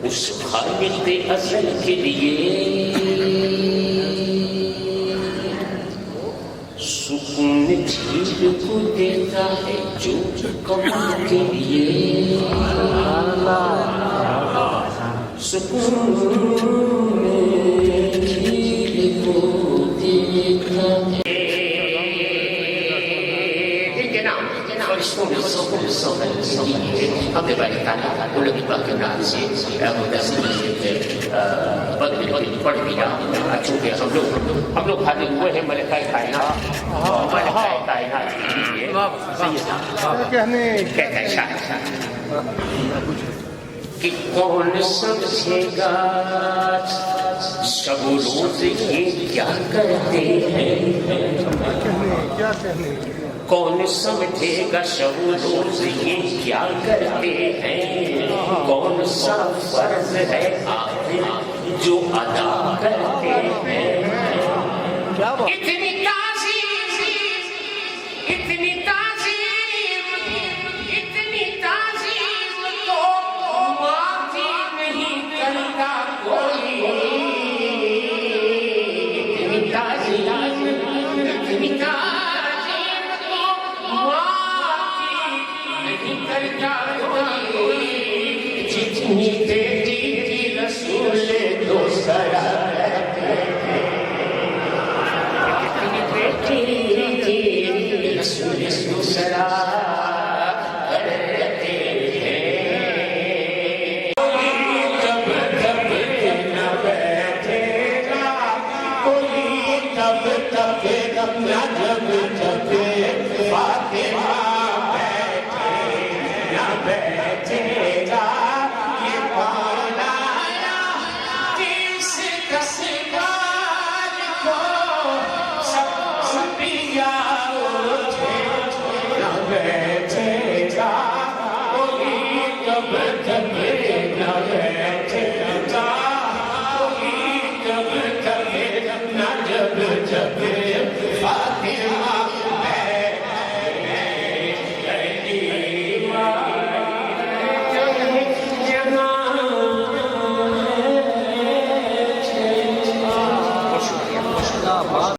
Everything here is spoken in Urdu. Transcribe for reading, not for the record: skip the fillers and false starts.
اس خالق ازل کے لیے سکون جھیل کو دیتا ہے جو کما کے لیے سکون جھیل کو دیتا ہے ہم نے بڑی تعلیم ان لوگ کی بات کرنا سے پڑھ لیا چونکہ ہم لوگ خالی ہوئے ہیں ملکہ کائنات ملکہ کائنات کہتا ہے شاہ کہ کون سمجھے گا شب و روز یہ کیا کرتے ہیں کون سمجھے گا شب و روز یہ کیا کرتے ہیں کون سا فرض ہے آخر جو ادا کرتے ہیں اتنی تعظیم اتنی تعظیم اتنی تعظیم تو معافی نہیں کرتا کوئی اتنی تعظیم اتنی تعظیم جتنی دیر